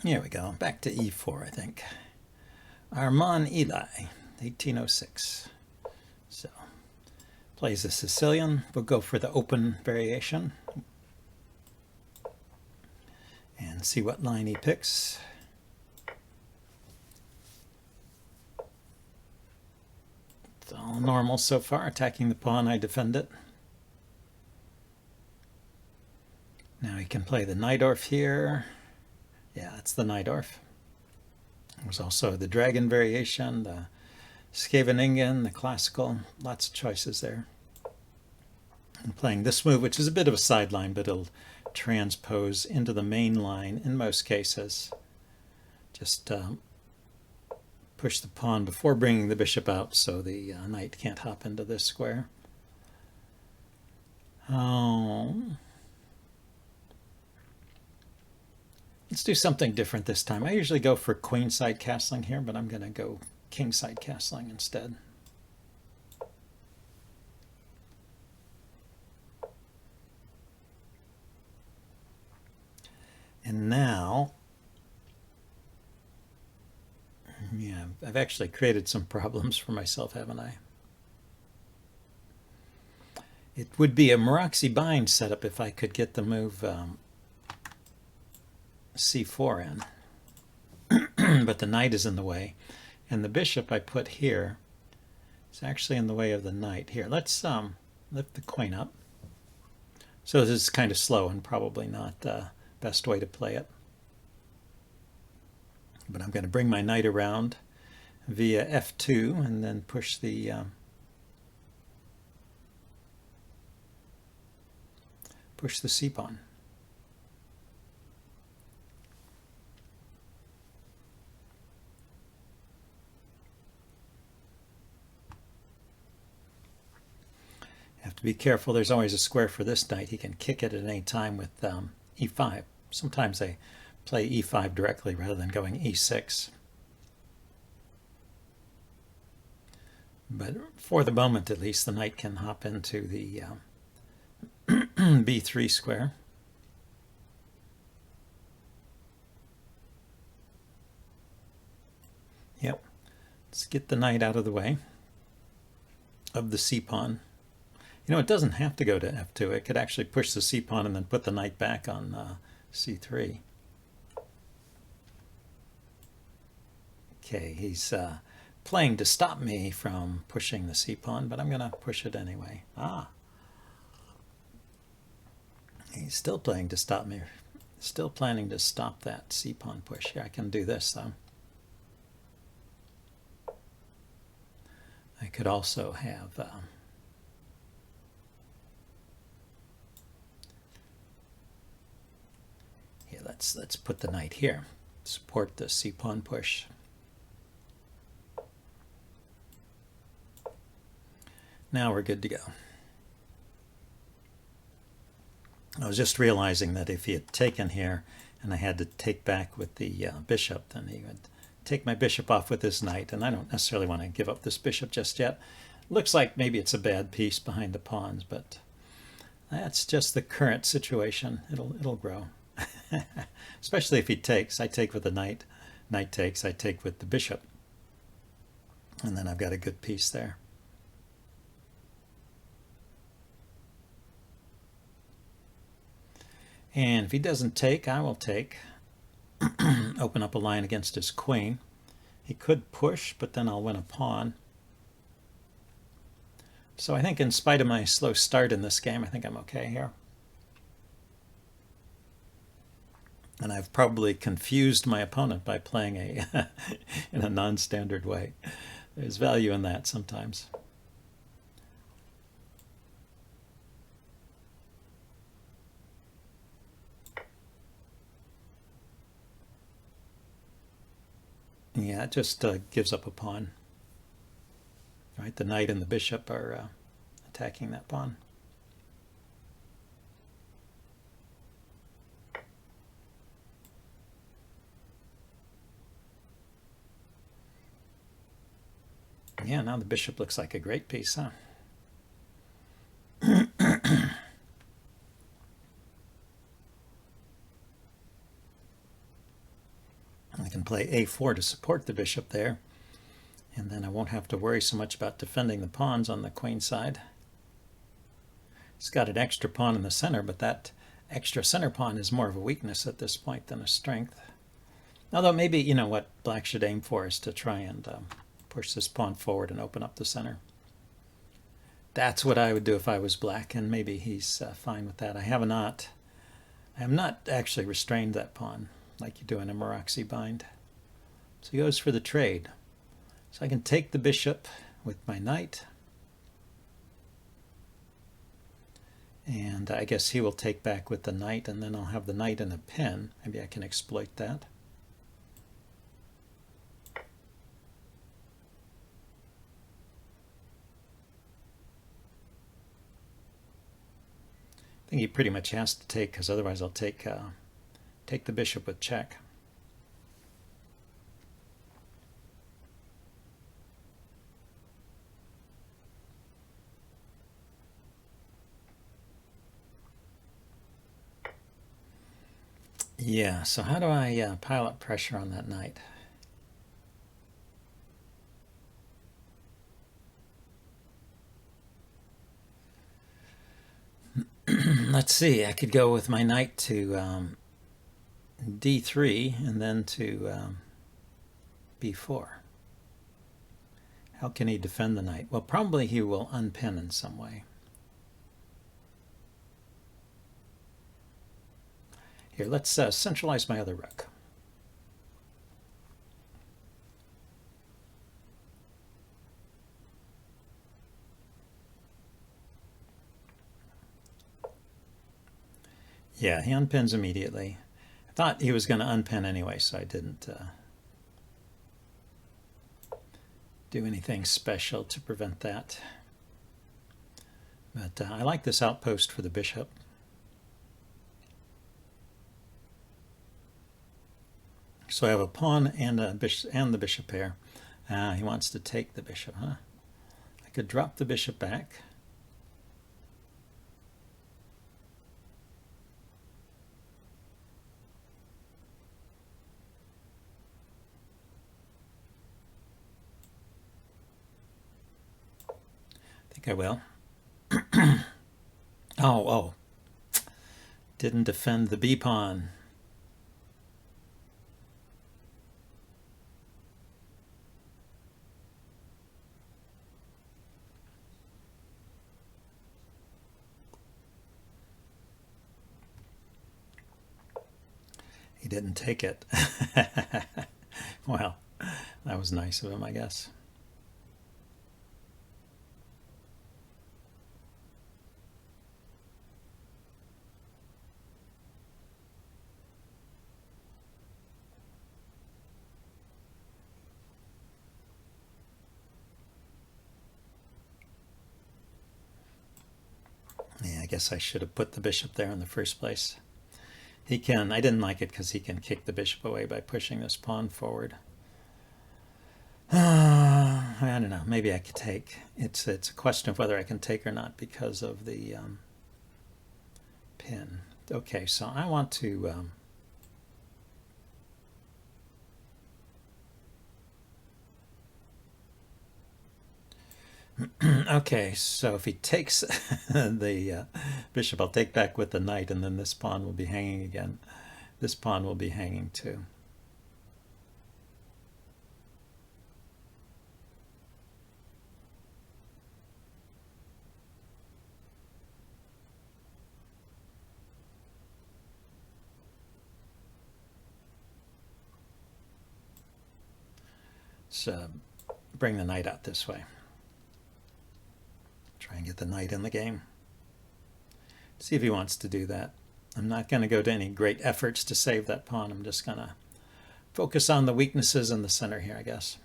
Here we go, back to e4, I think. Armand Eli, 1806. So, plays a Sicilian. We'll go for the open variation and see what line he picks. It's all normal so far. Attacking the pawn, I defend it. Now he can play the Najdorf here. Yeah, that's the Najdorf. There's also the dragon variation, the Scheveningen, the classical. Lots of choices there. I'm playing this move, which is a bit of a sideline, but it'll transpose into the main line in most cases. Just push the pawn before bringing the bishop out so the knight can't hop into this square. Let's do something different this time. I usually go for queenside castling here, but I'm going to go kingside castling instead. And now, yeah, I've actually created some problems for myself, haven't I? It would be a Maroczy bind setup if I could get the move c4 in, but the knight is in the way, and the bishop I put here is actually in the way of the knight. Here, let's lift the queen up. So this is kind of slow and probably not the best way to play it, but I'm going to bring my knight around via f2 and then push the c pawn. Have to be careful. There's always a square for this knight. He can kick it at any time with e5. Sometimes they play e5 directly rather than going e6. But for the moment, at least, the knight can hop into the b3 square. Yep. Let's get the knight out of the way of the c pawn. You know, it doesn't have to go to f2. It could actually push the c pawn and then put the knight back on c3. Okay, he's playing to stop me from pushing the c pawn, but I'm going to push it anyway. He's still playing to stop me. Still planning to stop that c pawn push. Here, I can do this, though. I could also have... Let's put the knight here. Support the c pawn push. Now we're good to go. I was just realizing that if he had taken here and I had to take back with the bishop, then he would take my bishop off with his knight, and I don't necessarily want to give up this bishop just yet. Looks like maybe it's a bad piece behind the pawns, but that's just the current situation. It'll grow. Especially if he takes. I take with the knight. Knight takes. I take with the bishop. And then I've got a good piece there. And if he doesn't take, I will take. Open up a line against his queen. He could push, but then I'll win a pawn. So I think in spite of my slow start in this game, I think I'm okay here. And I've probably confused my opponent by playing in a non-standard way. There's value in that sometimes. Yeah, it just gives up a pawn. Right, the knight and the bishop are attacking that pawn. Yeah, now the bishop looks like a great piece, huh? can play a4 to support the bishop there, and then I won't have to worry so much about defending the pawns on the queen side. It's got an extra pawn in the center, but that extra center pawn is more of a weakness at this point than a strength. Although maybe, you know, what black should aim for is to try and push this pawn forward and open up the center. That's what I would do if I was black, and maybe he's fine with that. I have not actually restrained that pawn like you do in a Maraxi bind. So he goes for the trade. So I can take the bishop with my knight. And I guess he will take back with the knight, and then I'll have the knight in a pin. Maybe I can exploit that. I think he pretty much has to take, because otherwise I'll take the bishop with check. Yeah, so how do I pile up pressure on that knight? Let's see, I could go with my knight to d3 and then to b4. How can he defend the knight? Well, probably he will unpin in some way. Here, let's centralize my other rook. Yeah, he unpins immediately. I thought he was going to unpin anyway, so I didn't do anything special to prevent that. But I like this outpost for the bishop. So I have a pawn and a bishop and the bishop pair. He wants to take the bishop, huh? I could drop the bishop back. I think I will. Oh. Didn't defend the b pawn. He didn't take it. Well, that was nice of him, I guess. Yeah, I guess I should have put the bishop there in the first place. He can, I didn't like it because he can kick the bishop away by pushing this pawn forward. I don't know, maybe I could take. It's a question of whether I can take or not because of the pin. Okay, so I want to okay, so if he takes the bishop, I'll take back with the knight, and then this pawn will be hanging again. This pawn will be hanging too. So bring the knight out this way. Try and get the knight in the game. See if he wants to do that. I'm not going to go to any great efforts to save that pawn. I'm just going to focus on the weaknesses in the center here, I guess.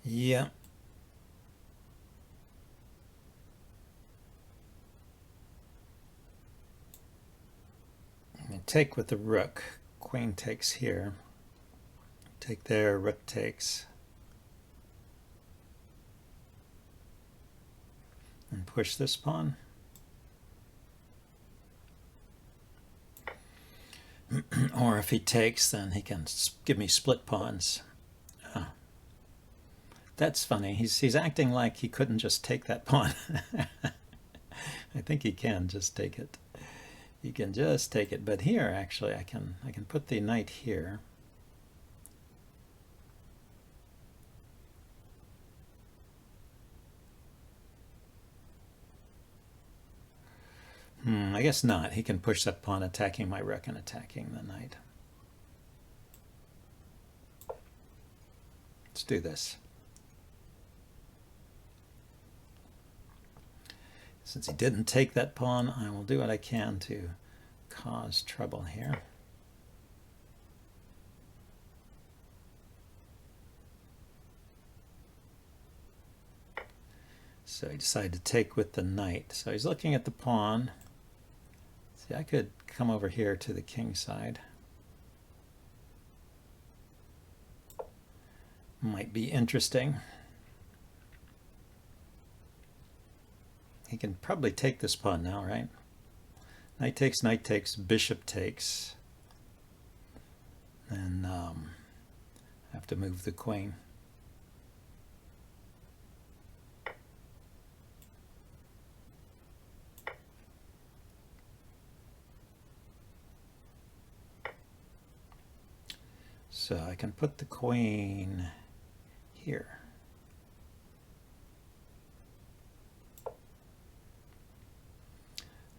Yeah. take with the rook. Queen takes here. Take there, rook takes. And push this pawn. Or if he takes, then he can give me split pawns. That's funny. He's acting like he couldn't just take that pawn. I think he can just take it. He can just take it. But here, actually, I can put the knight here. I guess not. He can push that pawn, attacking my rook and attacking the knight. Let's do this. Since he didn't take that pawn, I will do what I can to cause trouble here. So he decided to take with the knight. So he's looking at the pawn. See, I could come over here to the king side. Might be interesting. He can probably take this pawn now, right? Knight takes, bishop takes. Then have to move the queen. So I can put the queen here.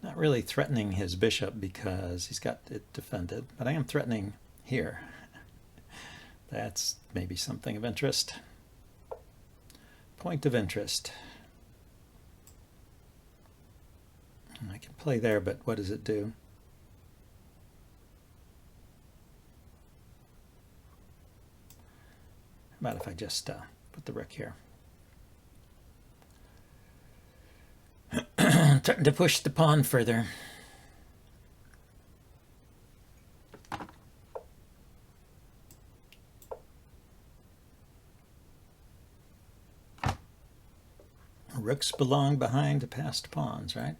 Not really threatening his bishop because he's got it defended, but I am threatening here. That's maybe something of interest. Point of interest. And I can play there, but what does it do? How about if I just put the rook here? Starting to push the pawn further. Rooks belong behind the passed pawns, right?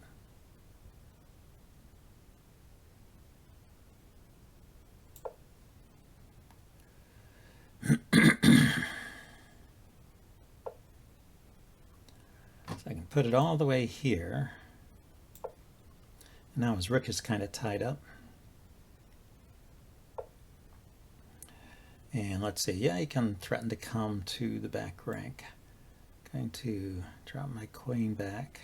So I can put it all the way here. Now his rook is kind of tied up. And let's see, yeah, he can threaten to come to the back rank. Going to drop my queen back.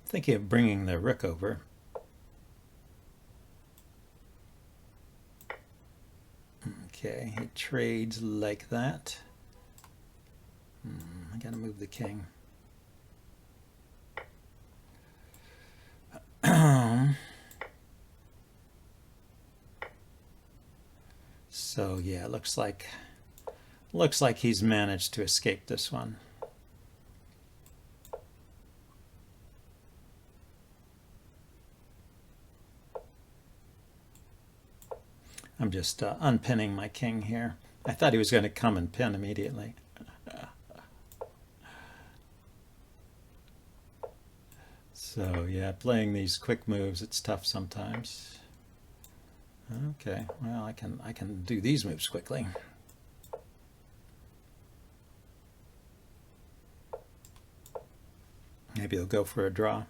Thinking of bringing the rook over. Okay, he trades like that. I gotta move the king. So yeah, it looks like he's managed to escape this one. I'm just unpinning my king here. I thought he was going to come and pin immediately. So yeah, playing these quick moves, it's tough sometimes. Okay, well, I can do these moves quickly. Maybe he'll go for a draw.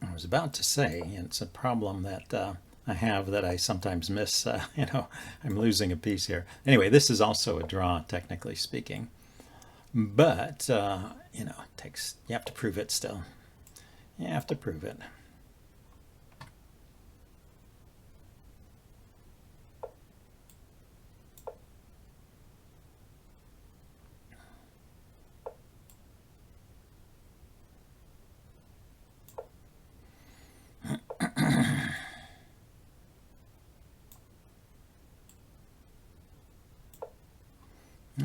I was about to say, and it's a problem that I have that I sometimes miss. You know, I'm losing a piece here. Anyway, this is also a draw, technically speaking. But, you know, you have to prove it still. You have to prove it.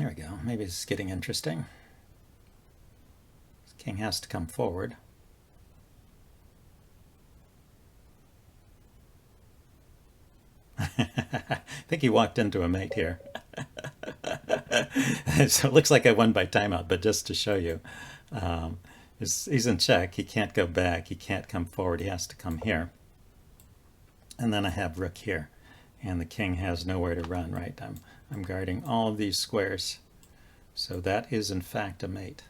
There we go. Maybe it's getting interesting. King has to come forward. I think he walked into a mate here. So it looks like I won by timeout, but just to show you, he's in check. He can't go back. He can't come forward. He has to come here. And then I have rook here, and the king has nowhere to run, right? I'm guarding all of these squares. So that is, in fact, a mate.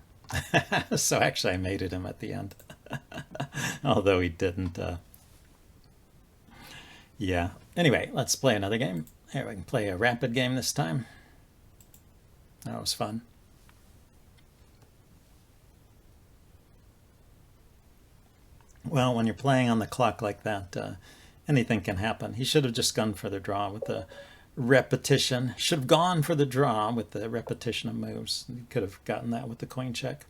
So actually I mated him at the end. Although he didn't. Yeah. Anyway, let's play another game. Here, we can play a rapid game this time. That was fun. Well, when you're playing on the clock like that, anything can happen. He should have just gone for the draw with the repetition. Should have gone for the draw with the repetition of moves. He could have gotten that with the coin check.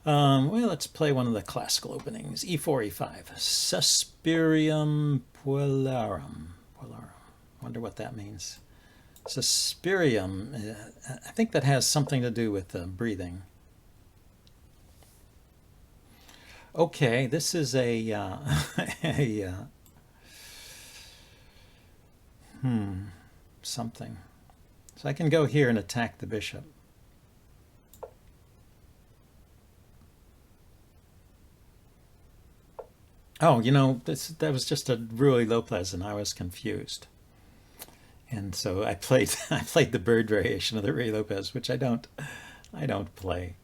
Well, let's play one of the classical openings. E4, E5. Suspirium puellarum. Wonder what that means. Suspirium. I think that has something to do with breathing. Okay, this is something. So I can go here and attack the bishop. Oh, you know, that was just a Ruy Lopez, and I was confused. And so I played the bird variation of the Ruy Lopez, which I don't play.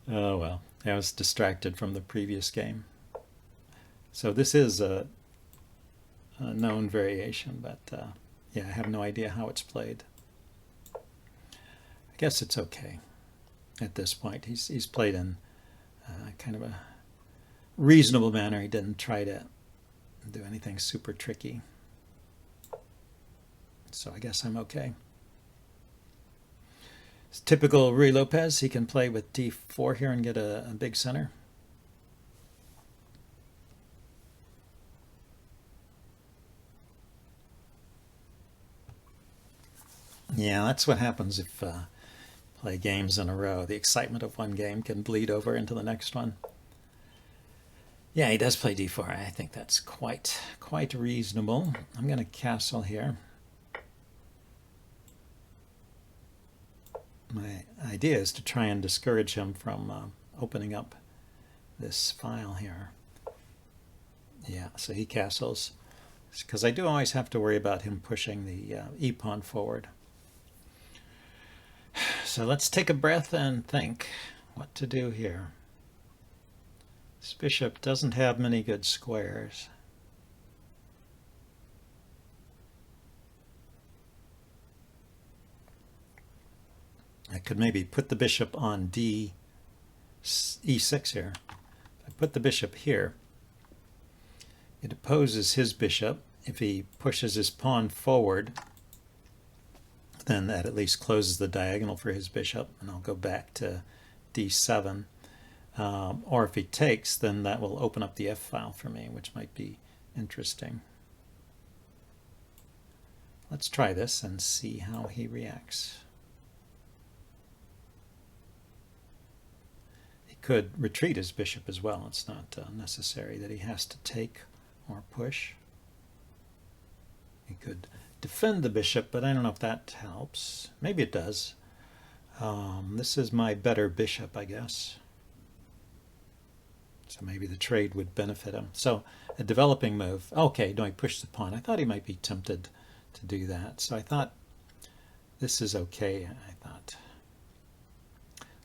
Oh well, I was distracted from the previous game. So this is a known variation, but yeah, I have no idea how it's played. I guess it's okay at this point. He's played in kind of a reasonable manner. He didn't try to do anything super tricky. So I guess I'm okay. It's typical Ruy Lopez. He can play with d4 here and get a big center. Yeah, that's what happens if play games in a row. The excitement of one game can bleed over into the next one. Yeah, he does play d4. I think that's quite reasonable. I'm going to castle here. My idea is to try and discourage him from opening up this file here. Yeah, so he castles. Because I do always have to worry about him pushing the e-pawn forward. So let's take a breath and think what to do here. This bishop doesn't have many good squares. I could maybe put the bishop on e6 here. If I put the bishop here, it opposes his bishop. If he pushes his pawn forward, then that at least closes the diagonal for his bishop, and I'll go back to d7. Or if he takes, then that will open up the F file for me, which might be interesting. Let's try this and see how he reacts. He could retreat his bishop as well. It's not necessary that he has to take or push. He could defend the bishop, but I don't know if that helps. Maybe it does. This is my better bishop, I guess. So maybe the trade would benefit him. So a developing move. Okay, no, he pushed the pawn. I thought he might be tempted to do that. So I thought this is okay. I thought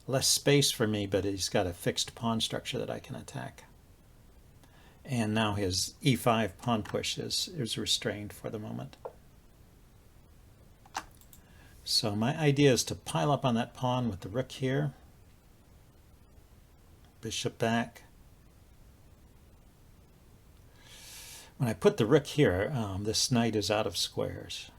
less space for me, but he's got a fixed pawn structure that I can attack. And now his e5 pawn push is restrained for the moment. So my idea is to pile up on that pawn with the rook here. Bishop back. When I put the rook here, this knight is out of squares.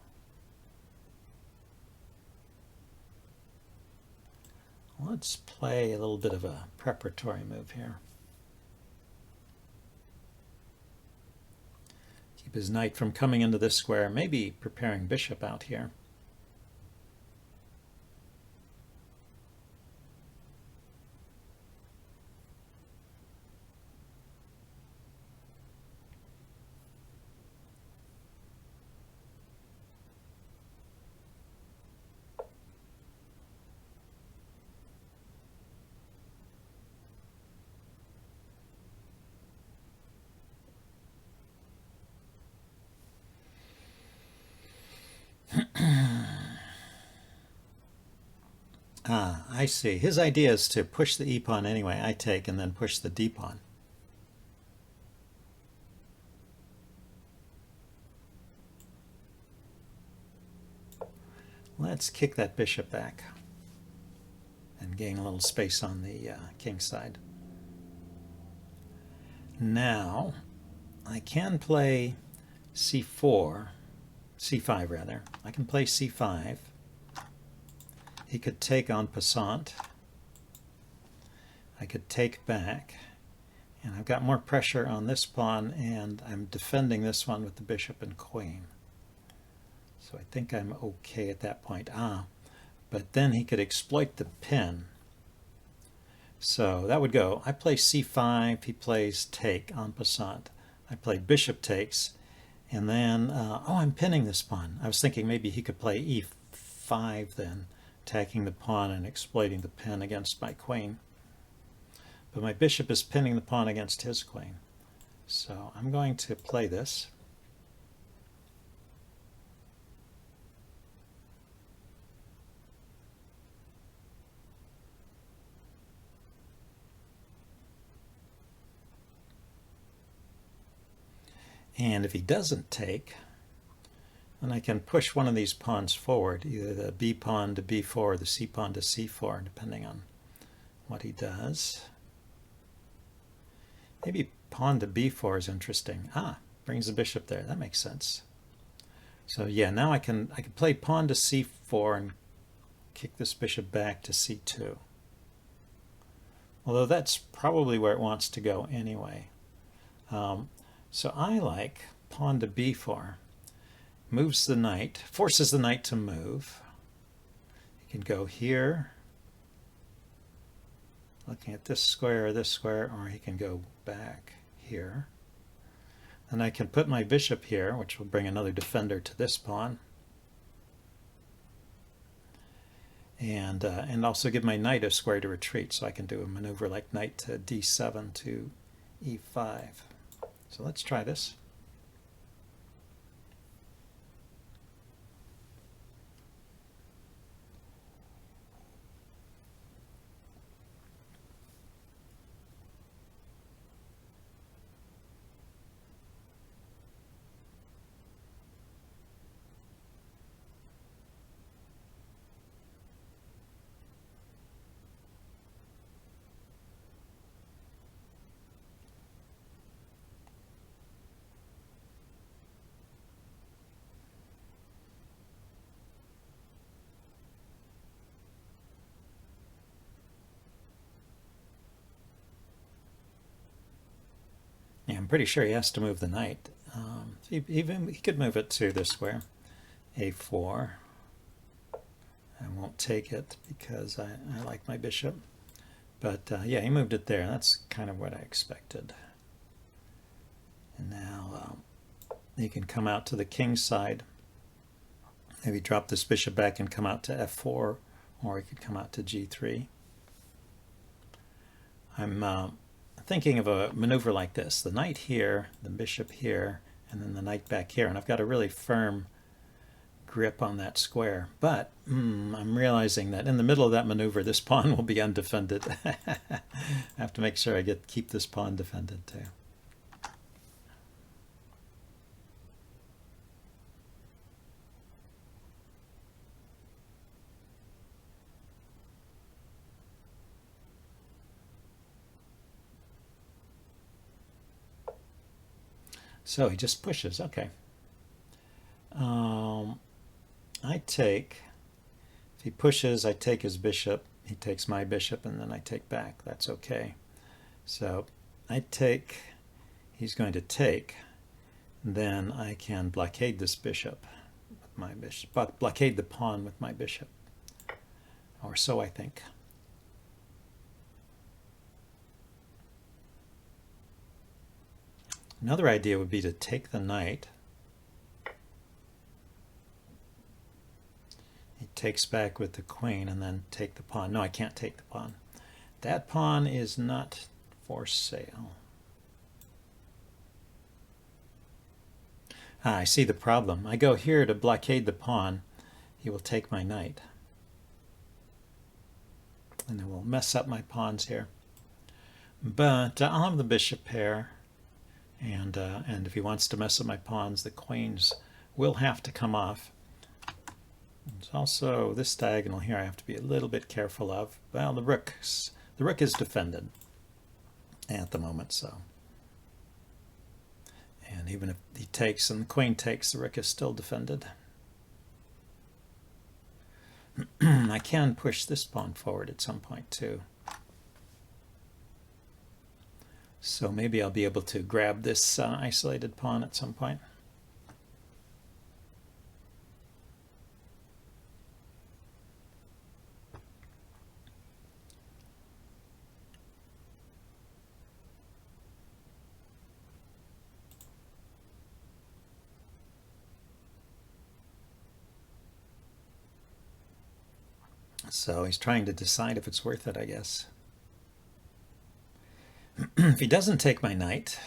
Let's play a little bit of a preparatory move here. Keep his knight from coming into this square, maybe preparing bishop out here. Ah, I see. His idea is to push the e-pawn anyway. I take and then push the d-pawn. Let's kick that bishop back and gain a little space on the king side. Now, I can play c4, c5 rather. I can play c5. He could take en passant. I could take back. And I've got more pressure on this pawn, and I'm defending this one with the bishop and queen. So I think I'm okay at that point. But then he could exploit the pin. So that would go, I play c5, he plays take, en passant. I play bishop takes, and then, I'm pinning this pawn. I was thinking maybe he could play e5 then, attacking the pawn and exploiting the pin against my queen. But my bishop is pinning the pawn against his queen. So I'm going to play this. And if he doesn't take, then I can push one of these pawns forward, either the b pawn to b4 or the c pawn to c4, depending on what he does. Maybe pawn to b4 is interesting. Brings the bishop there. That makes sense. So yeah, now I can play pawn to c4 and kick this bishop back to c2. Although that's probably where it wants to go anyway. So I like pawn to b4. Moves the knight, forces the knight to move. He can go here, looking at this square, or he can go back here. And I can put my bishop here, which will bring another defender to this pawn. And also give my knight a square to retreat, so I can do a maneuver like knight to d7 to e5. So let's try this. Yeah, I'm pretty sure he has to move the knight. He could move it to this square, a4. I won't take it because I like my bishop. But yeah, he moved it there. That's kind of what I expected. And now he can come out to the king's side. Maybe drop this bishop back and come out to f4, or he could come out to g3. I'm thinking of a maneuver like this. The knight here, the bishop here, and then the knight back here. And I've got a really firm grip on that square. But I'm realizing that in the middle of that maneuver, this pawn will be undefended. I have to make sure I keep this pawn defended too. So he just pushes. Okay. I take, if he pushes, I take his bishop. He takes my bishop, and then I take back. That's okay. So I take, he's going to take. Then I can blockade this bishop with my bishop, but blockade the pawn with my bishop. Or so I think. Another idea would be to take the knight. He takes back with the queen and then take the pawn. No, I can't take the pawn. That pawn is not for sale. I see the problem. I go here to blockade the pawn. He will take my knight. and it will mess up my pawns here. But I'll have the bishop pair, and if he wants to mess up my pawns, the queens will have to come off. There's also this diagonal here I have to be a little bit careful of. Well, the rook is defended at the moment, so. And even if he takes and the queen takes, the rook is still defended. I can push this pawn forward at some point too. So maybe I'll be able to grab this isolated pawn at some point. So he's trying to decide if it's worth it, I guess. If he doesn't take my knight,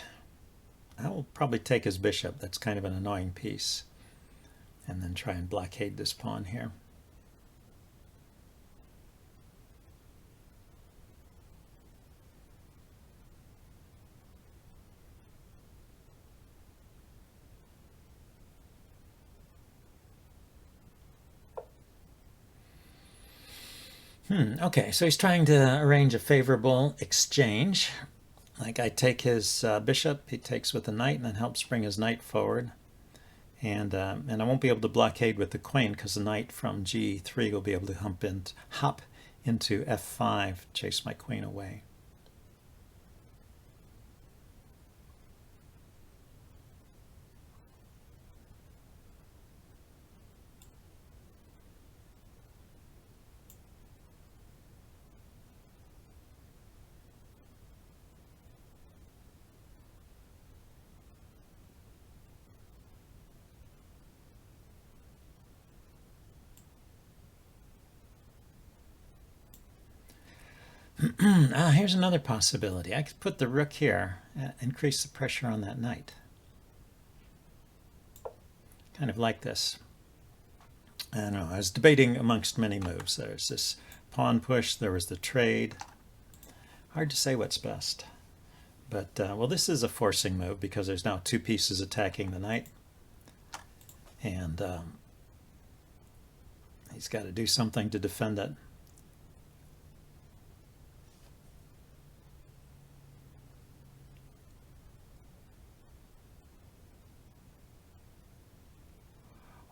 I will probably take his bishop. That's kind of an annoying piece. And then try and blockade this pawn here. Okay, so he's trying to arrange a favorable exchange. Like I take his bishop, he takes with the knight, and then helps bring his knight forward. And I won't be able to blockade with the queen because the knight from g3 will be able to hop into f5, chase my queen away. Here's another possibility. I could put the rook here, increase the pressure on that knight. Kind of like this. I don't know, I was debating amongst many moves. There's this pawn push, there was the trade. Hard to say what's best. But, well, this is a forcing move because there's now two pieces attacking the knight. And he's got to do something to defend it.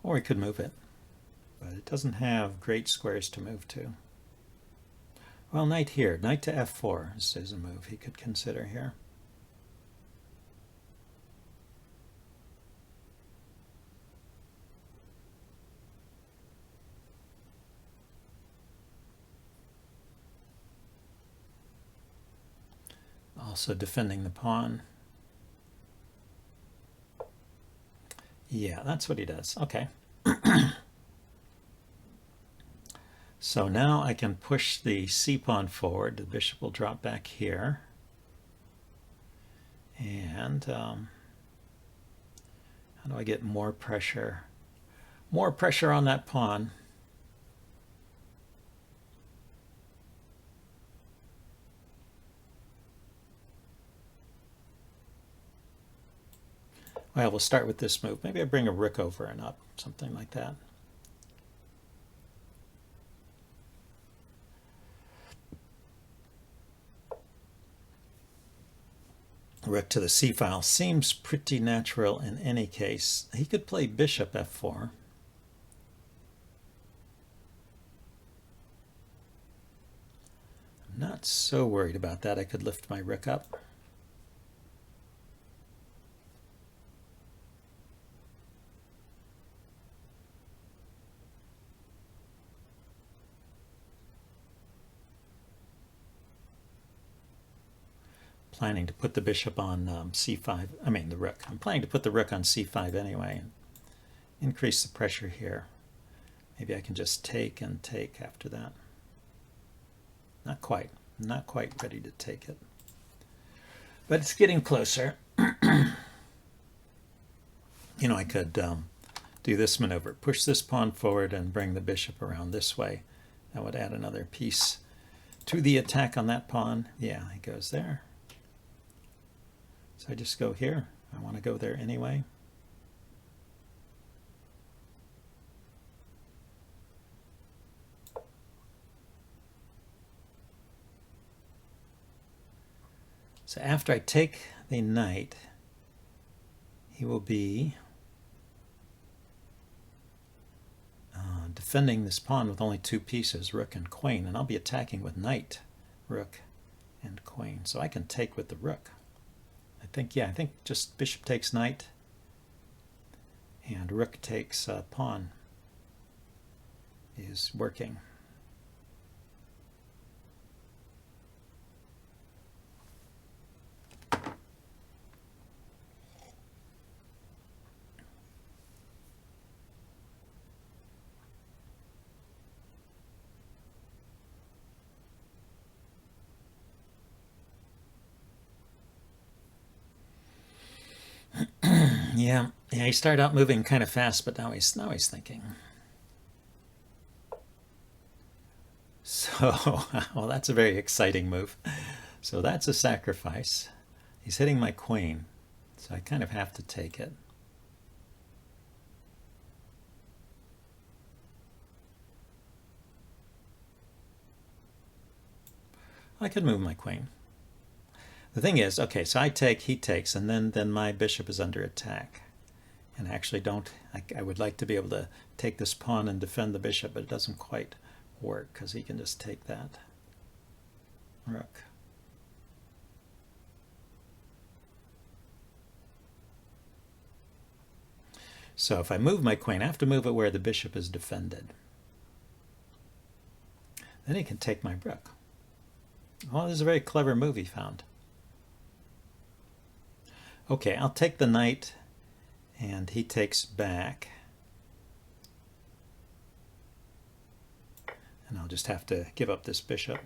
Or he could move it, but it doesn't have great squares to move to. Well, knight here, knight to f4 is a move he could consider here. Also defending the pawn. Yeah, that's what he does. Okay. So now I can push the c-pawn forward. The bishop will drop back here. And how do I get more pressure? More pressure on that pawn. Well, we'll start with this move. Maybe I bring a rook over and up, something like that. Rook to the c-file seems pretty natural in any case. He could play bishop f4. I'm not so worried about that. I could lift my rook up. Planning to put the bishop on c5, I mean the rook. I'm planning to put the rook on c5 anyway and increase the pressure here. Maybe I can just take and take after that. Not quite ready to take it. But it's getting closer. You know, I could do this maneuver, push this pawn forward and bring the bishop around this way. That would add another piece to the attack on that pawn. Yeah, he goes there. So I just go here. I want to go there anyway. So after I take the knight, he will be defending this pawn with only two pieces, rook and queen, and I'll be attacking with knight, rook, and queen. So I can take with the rook. I think just bishop takes knight and rook takes pawn is working. Yeah, he started out moving kind of fast, but now he's thinking. So, well, that's a very exciting move. So that's a sacrifice. He's hitting my queen, so I kind of have to take it. I could move my queen. The thing is, okay, so I take, he takes, and then my bishop is under attack. And I actually don't, I would like to be able to take this pawn and defend the bishop, but it doesn't quite work because he can just take that rook. So if I move my queen, I have to move it where the bishop is defended. Then he can take my rook. Oh, this is a very clever move he found. Okay, I'll take the knight, and he takes back. And I'll just have to give up this bishop.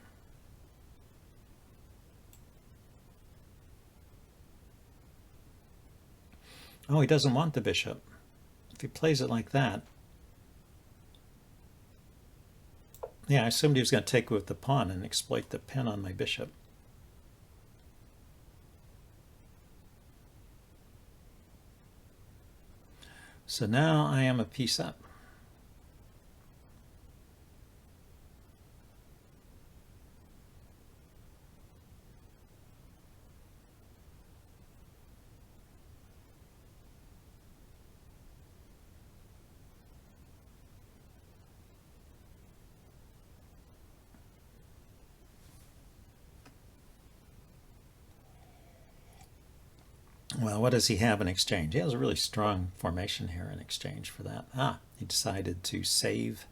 Oh, he doesn't want the bishop. If he plays it like that. Yeah, I assumed he was going to take with the pawn and exploit the pin on my bishop. So now I am a piece up. Well, what does he have in exchange? He has a really strong formation here in exchange for that. Ah, he decided to save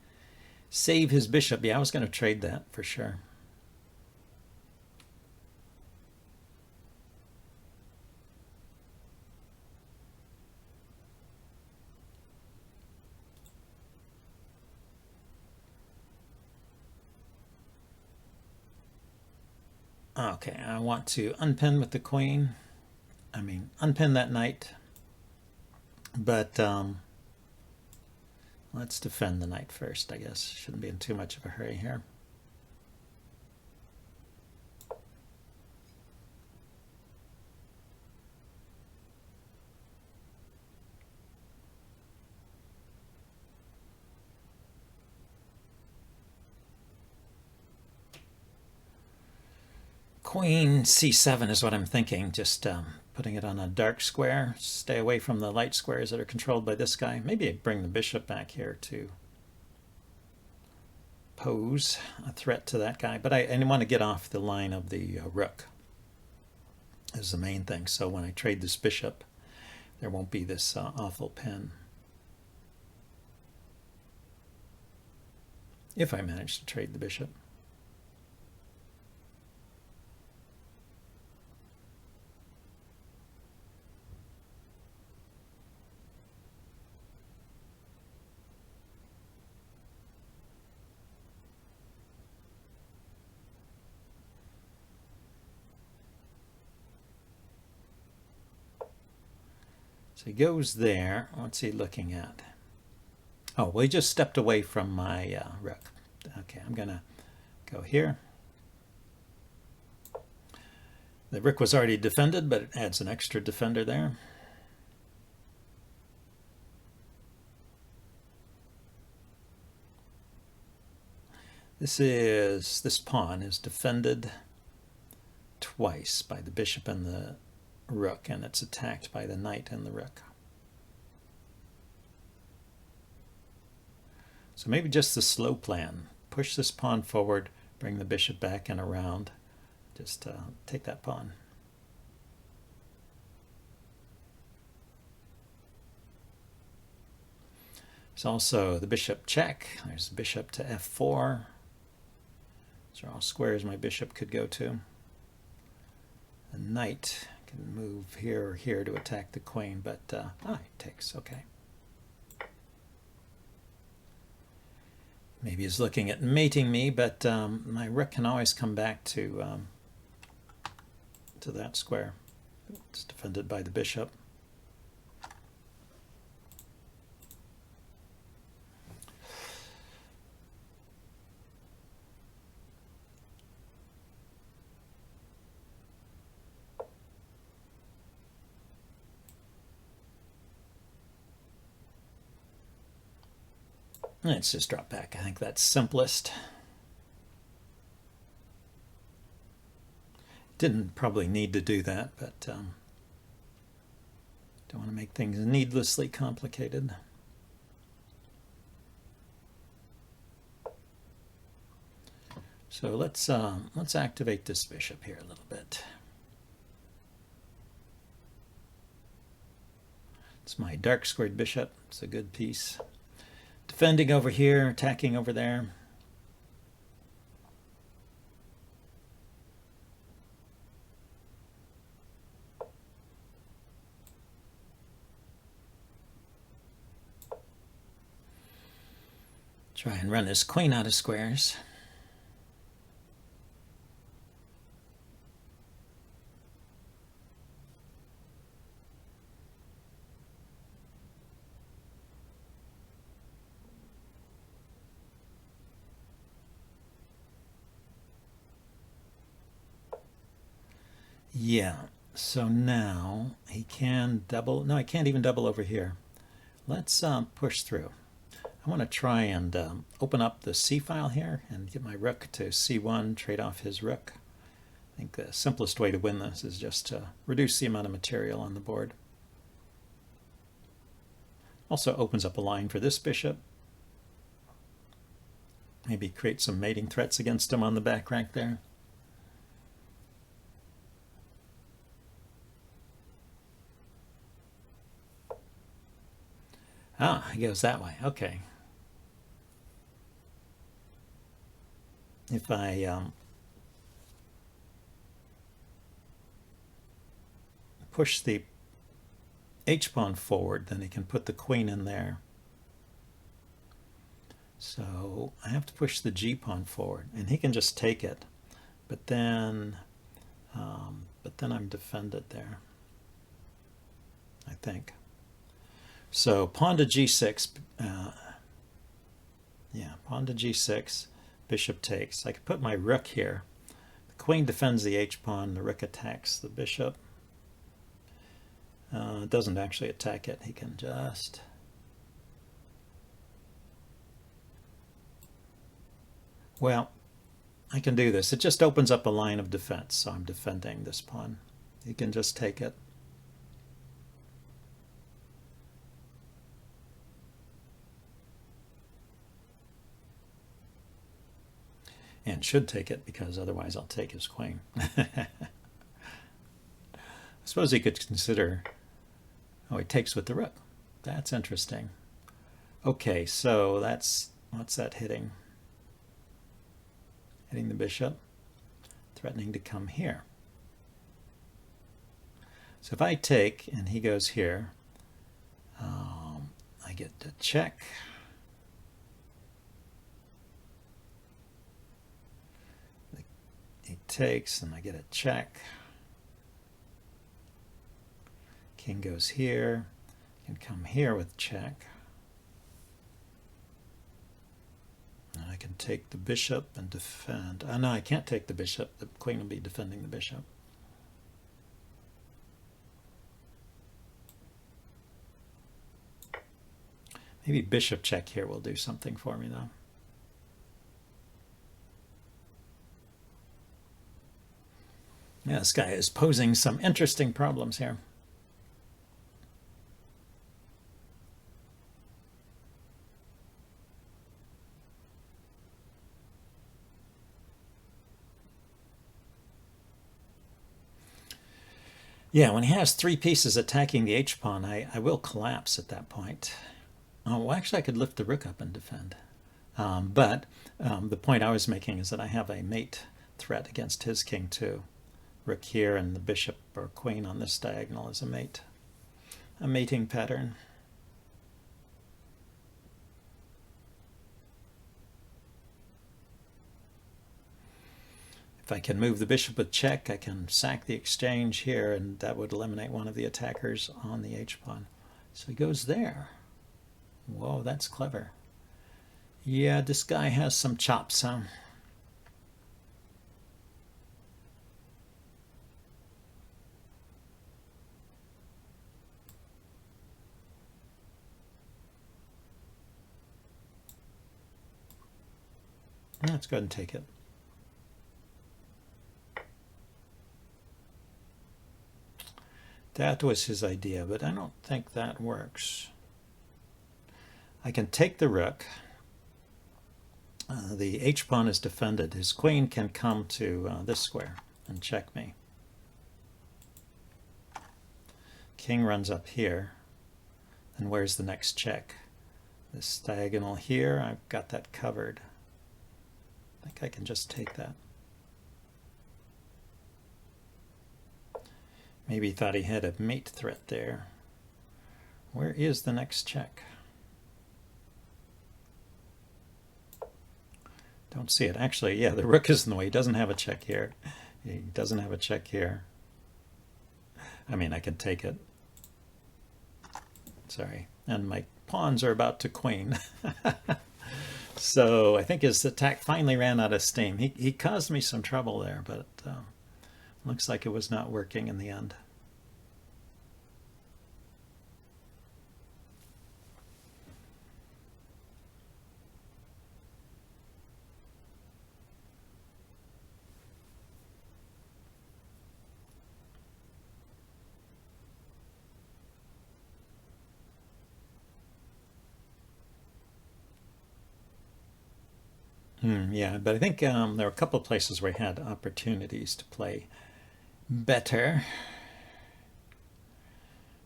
his bishop. Yeah, I was going to trade that for sure. Okay, I want to unpin with the queen. I mean, unpin that knight. But let's defend the knight first, I guess. Shouldn't be in too much of a hurry here. Queen c7 is what I'm thinking, just putting it on a dark square. Stay away from the light squares that are controlled by this guy. Maybe I bring the bishop back here to pose a threat to that guy. But I want to get off the line of the rook is the main thing. So when I trade this bishop, there won't be this awful pin. If I manage to trade the bishop. So he goes there. What's he looking at? Oh, well, he just stepped away from my rook. Okay, I'm going to go here. The rook was already defended, but it adds an extra defender there. This pawn is defended twice by the bishop and the rook, and it's attacked by the knight and the rook. So maybe just the slow plan. Push this pawn forward, bring the bishop back and around. Just take that pawn. There's also the bishop check. There's the bishop to f4. These are all squares my bishop could go to. The knight can move here or here to attack the queen, but it takes, okay. Maybe he's looking at mating me, but my rook can always come back to that square. It's defended by the bishop. Let's just drop back. I think that's simplest. Didn't probably need to do that, but don't want to make things needlessly complicated. So let's activate this bishop here a little bit. It's my dark squared bishop. It's a good piece. Defending over here, attacking over there. Try and run his queen out of squares. Yeah, so now he can double. No, I can't even double over here. Let's push through. I want to try and open up the C file here and get my rook to C1, trade off his rook. I think the simplest way to win this is just to reduce the amount of material on the board. Also opens up a line for this bishop. Maybe create some mating threats against him on the back rank there. Ah, he goes that way. Okay. If I push the h-pawn forward, then he can put the queen in there. So I have to push the g-pawn forward, and he can just take it. But then I'm defended there, I think. So pawn to g6, pawn to g6, bishop takes. I could put my rook here. The queen defends the h-pawn, the rook attacks the bishop. It doesn't actually attack it, he can just... Well, I can do this. It just opens up a line of defense, so I'm defending this pawn. He can just take it. And should take it, because otherwise I'll take his queen. I suppose he could consider, oh, he takes with the rook. That's interesting. Okay, so that's, what's that hitting? Hitting the bishop, threatening to come here. So if I take and he goes here, I get to check. He takes and I get a check. King goes here, can come here with check. And I can take the bishop and defend. Oh no, I can't take the bishop. The queen will be defending the bishop. Maybe bishop check here will do something for me, though. Yeah, this guy is posing some interesting problems here. Yeah, when he has three pieces attacking the h-pawn, I will collapse at that point. Oh, well, actually, I could lift the rook up and defend. But the point I was making is that I have a mate threat against his king, too. Rook here and the bishop or queen on this diagonal is a mate. A mating pattern. If I can move the bishop with check, I can sack the exchange here, and that would eliminate one of the attackers on the h-pawn. So he goes there. Whoa, that's clever. Yeah, this guy has some chops, huh? Let's go ahead and take it. That was his idea, but I don't think that works. I can take the rook. The h-pawn is defended. His queen can come to this square and check me. King runs up here. And where's the next check? This diagonal here, I've got that covered. I think I can just take that. Maybe he thought he had a mate threat there. Where is the next check? Don't see it. Actually, yeah, the rook is in the way. He doesn't have a check here. He doesn't have a check here. I mean, I can take it. Sorry. And my pawns are about to queen. So I think his attack finally ran out of steam. He caused me some trouble there, but looks like it was not working in the end. Yeah, but I think there were a couple of places where he had opportunities to play better.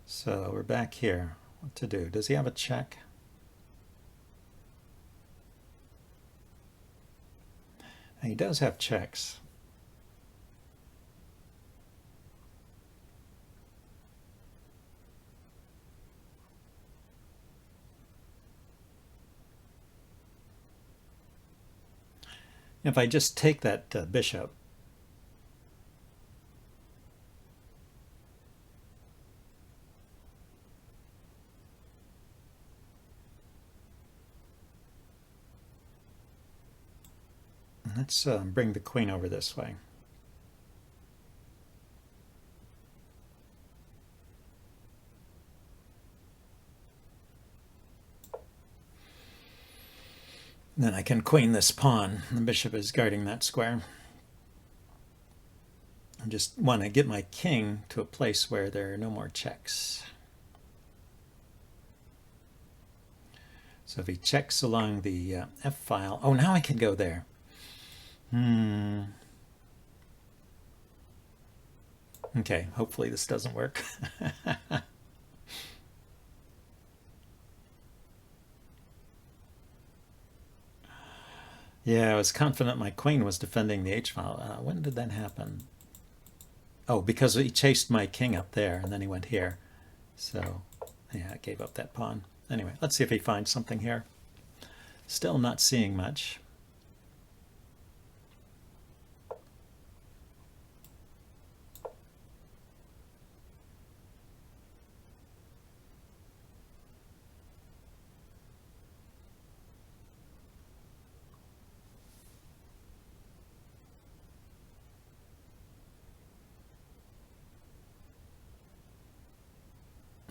So we're back here. What to do? Does he have a check? And he does have checks. If I just take that bishop, let's bring the queen over this way. Then I can queen this pawn. The bishop is guarding that square. I just want to get my king to a place where there are no more checks. So if he checks along the F file, oh, now I can go there. Okay, hopefully this doesn't work. Yeah, I was confident my queen was defending the H file. When did that happen? Oh, because he chased my king up there, and then he went here. So, yeah, I gave up that pawn. Anyway, let's see if he finds something here. Still not seeing much.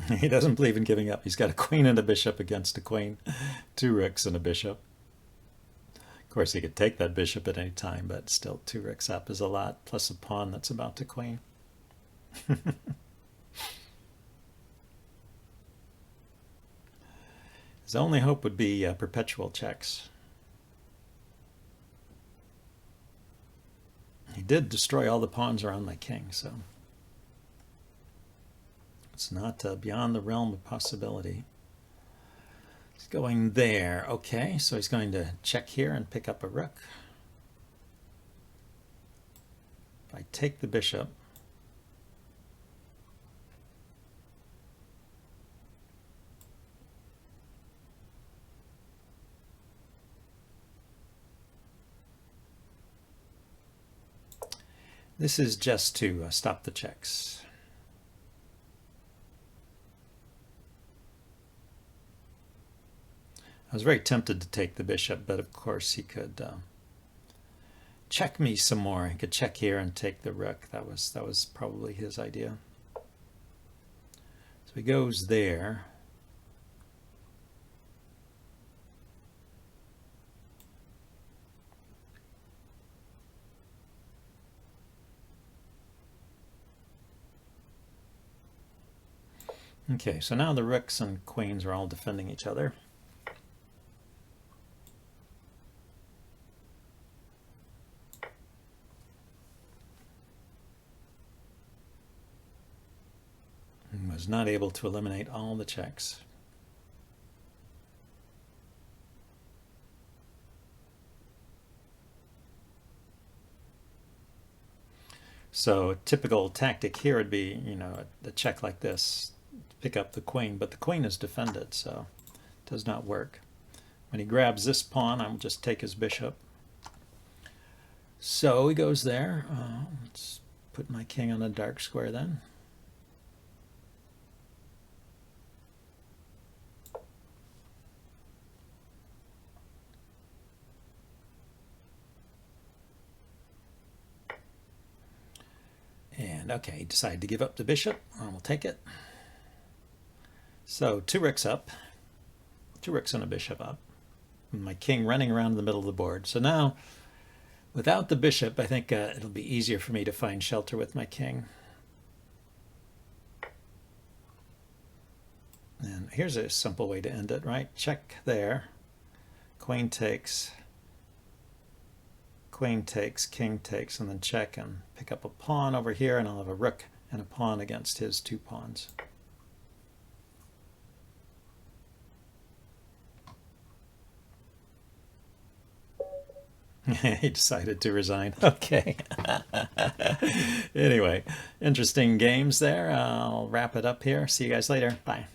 He doesn't believe in giving up. He's got a queen and a bishop against a queen, 2 rooks and a bishop. Of course, he could take that bishop at any time, but still 2 rooks up is a lot, plus a pawn that's about to queen. His only hope would be perpetual checks. He did destroy all the pawns around my king, so it's not beyond the realm of possibility. He's going there. Okay, so he's going to check here and pick up a rook. If I take the bishop, this is just to stop the checks. I was very tempted to take the bishop, but of course he could check me some more. He could check here and take the rook. That was probably his idea. So he goes there. Okay, so now the rooks and queens are all defending each other. Was not able to eliminate all the checks. So a typical tactic here would be, you know, a check like this, pick up the queen, but the queen is defended, so it does not work. When he grabs this pawn, I'll just take his bishop. So he goes there. Let's put my king on a dark square then. And okay, he decided to give up the bishop. We'll take it. So 2 rooks up, 2 rooks and a bishop up. And my king running around in the middle of the board. So now, without the bishop, I think it'll be easier for me to find shelter with my king. And here's a simple way to end it, right? Check there. Queen takes, king takes, and then check and pick up a pawn over here, and I'll have a rook and a pawn against his 2 pawns. He decided to resign. Okay. Anyway, interesting games there. I'll wrap it up here. See you guys later. Bye.